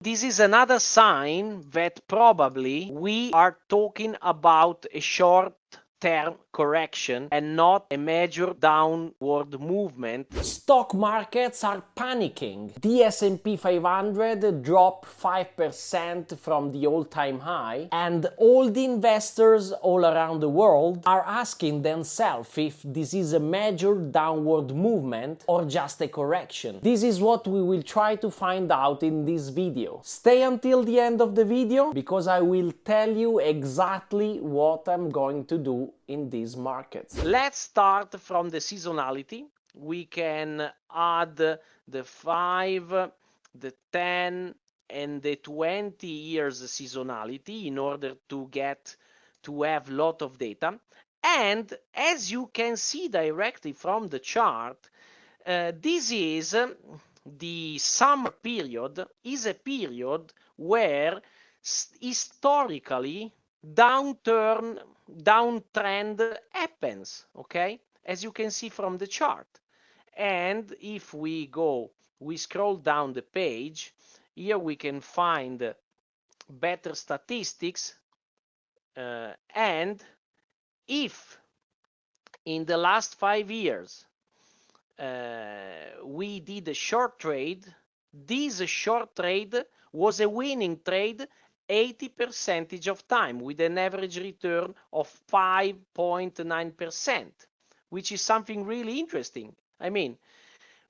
This is another sign that probably we are talking about a short-term correction and not a major downward movement. Stock markets are panicking. The S&P 500 dropped 5% from the all-time high, and all the investors all around the world are asking themselves if this is a major downward movement or just a correction. This is what we will try to find out in this video. Stay until the end of the video because I will tell you exactly what I'm going to do in these markets. Let's start from the seasonality. We can add the 5, the 10, and the 20 years seasonality in order to have a lot of data. And as you can see directly from the chart, this is the summer period, is a period where historically downtrend happens, okay, as you can see from the chart. And if we scroll down the page, here we can find better statistics, and if in the last 5 years we did a short trade, this short trade was a winning trade 80% of time with an average return of 5.9%, which is something really interesting. I mean,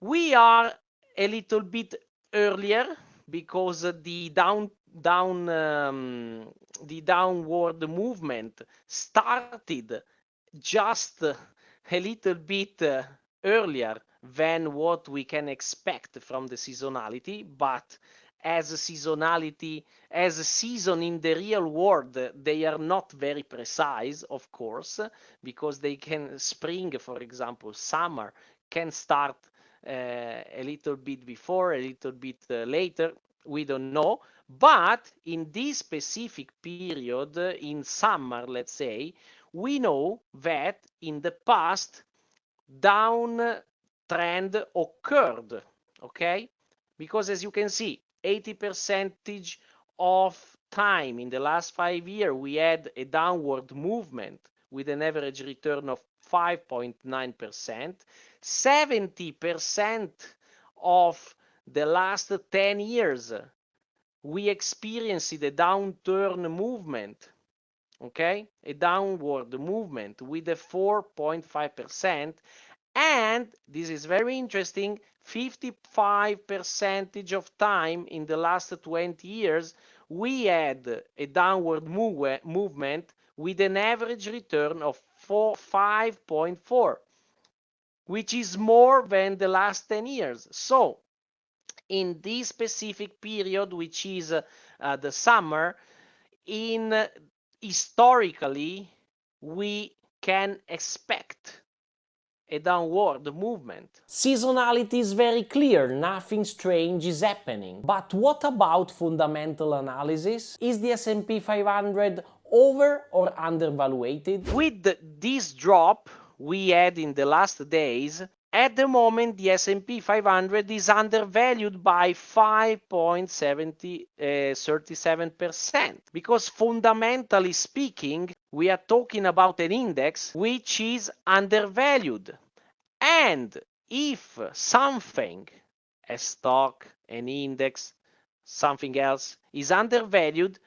we are a little bit earlier because the downward movement started just a little bit earlier than what we can expect from the seasonality, but as a season in the real world, they are not very precise, of course, because they can spring, for example, summer can start a little bit before, a little bit later, we don't know. But in this specific period, in summer, let's say, we know that in the past downtrend occurred, okay? Because as you can see, 80% of time in the last 5 years we had a downward movement with an average return of 5.9%. 70% of the last 10 years we experienced a downturn movement, okay, a downward movement with a 4.5%. And this is very interesting, 55% of time in the last 20 years we had a downward movement with an average return of 5.4, which is more than the last 10 years. So in this specific period, which is the summer, historically we can expect a downward movement. Seasonality is very clear, nothing strange is happening. But what about fundamental analysis? Is the S&P 500 over or undervaluated? With this drop we had in the last days, at the moment the S&P 500 is undervalued by 5.37%, because fundamentally speaking we are talking about an index which is undervalued. And if something, a stock, an index, something else, is undervalued,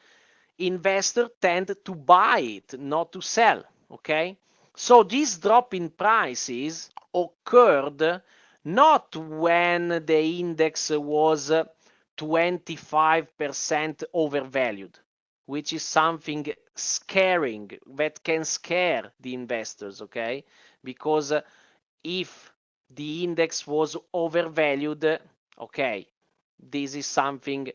investors tend to buy it, not to sell, okay? So this drop in prices occurred not when the index was 25% overvalued, which is something scaring, that can scare the investors, okay? Because if the index was overvalued, okay, this is something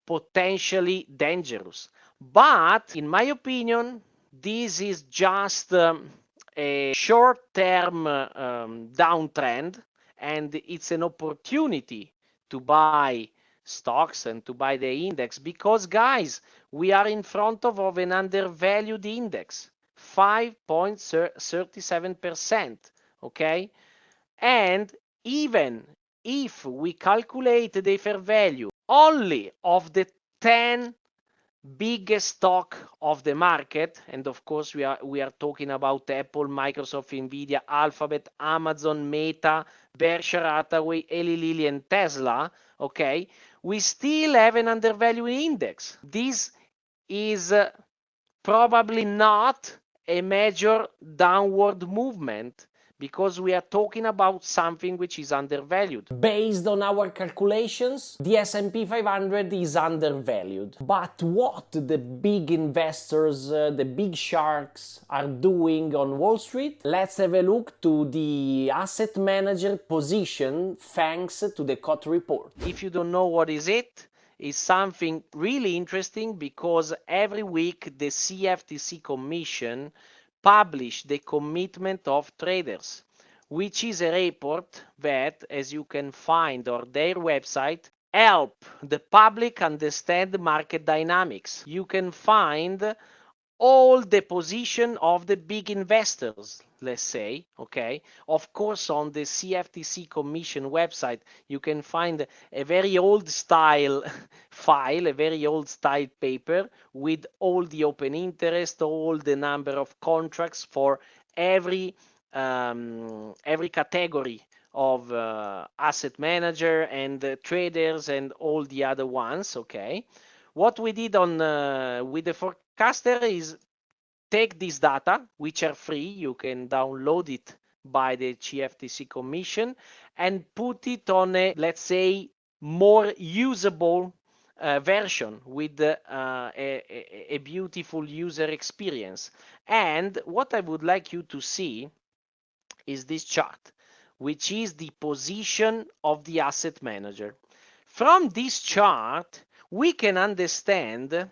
potentially dangerous. But in my opinion, this is just a short-term downtrend, and it's an opportunity to buy stocks and to buy the index, because guys, we are in front of an undervalued index, 5.37%, okay? And even if we calculate the fair value only of the 10 biggest stock of the market, and of course we are talking about Apple, Microsoft, Nvidia, Alphabet, Amazon, Meta, Berkshire Hathaway, Eli Lilly, and Tesla, okay, we still have an undervalued index. This is probably not a major downward movement, because we are talking about something which is undervalued. Based on our calculations, the S&P 500 is undervalued. But what the big investors, the big sharks are doing on Wall Street? Let's have a look to the asset manager position thanks to the COT report. If you don't know what is it, is something really interesting, because every week the CFTC Commission publish the commitment of traders, which is a report that, as you can find on their website, help the public understand market dynamics. You can find all the position of the big investors, let's say, okay? Of course, on the CFTC Commission website, you can find a very old style file, a very old style paper with all the open interest, all the number of contracts for every category of asset manager and traders and all the other ones, okay? What we did on with the Forecaster is take this data, which are free, you can download it by the CFTC Commission, and put it on a, let's say, more usable version with a beautiful user experience. And what I would like you to see is this chart, which is the position of the asset manager. From this chart, we can understand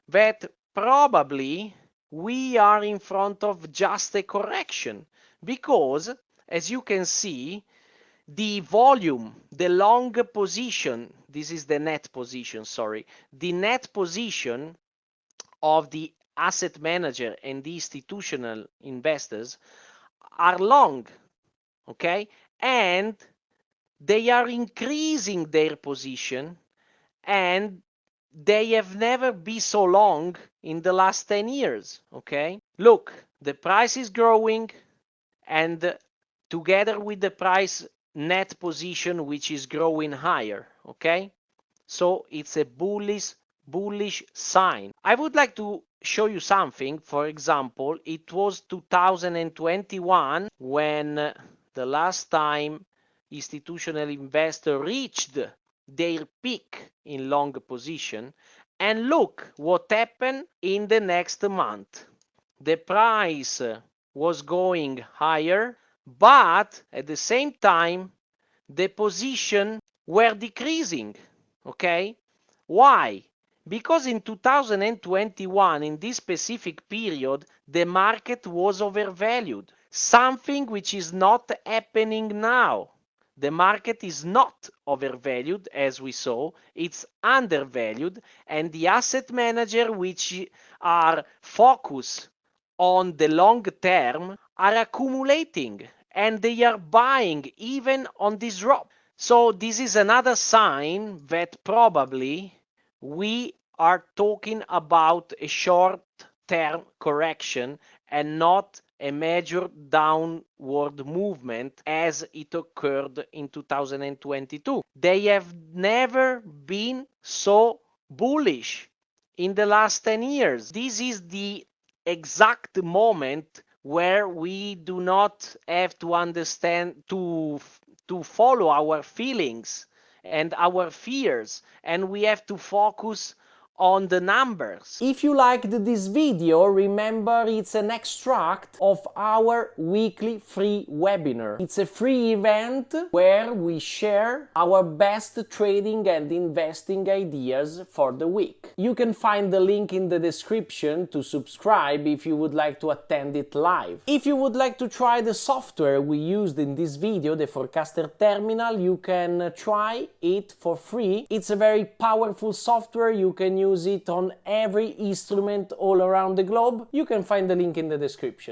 that probably we are in front of just a correction, because, as you can see, the volume, the long position, this is the net position, sorry, the net position of the asset manager and the institutional investors are long, okay, and they are increasing their position, and they have never been so long in the last 10 years, okay? Look, the price is growing, and together with the price, net position, which is growing higher, okay? So it's a bullish sign. I would like to show you something. For example, it was 2021 when the last time institutional investor reached their peak in long position, and look what happened in the next month. The price was going higher, but at the same time the position were decreasing, okay? Why? Because in 2021, in this specific period, the market was overvalued, something which is not happening now. The market is not overvalued, as we saw, it's undervalued, and the asset manager which are focused on the long term are accumulating, and they are buying even on this drop. So this is another sign that probably we are talking about a short-term correction and not a major downward movement as it occurred in 2022. They have never been so bullish in the last 10 years. This is the exact moment where we do not have to understand to follow our feelings and our fears, and we have to focus on the numbers. If you liked this video, remember it's an extract of our weekly free webinar. It's a free event where we share our best trading and investing ideas for the week. You can find the link in the description to subscribe if you would like to attend it live. If you would like to try the software we used in this video, the Forecaster Terminal, you can try it for free. It's a very powerful software. You can use it on every instrument all around the globe. You can find the link in the description.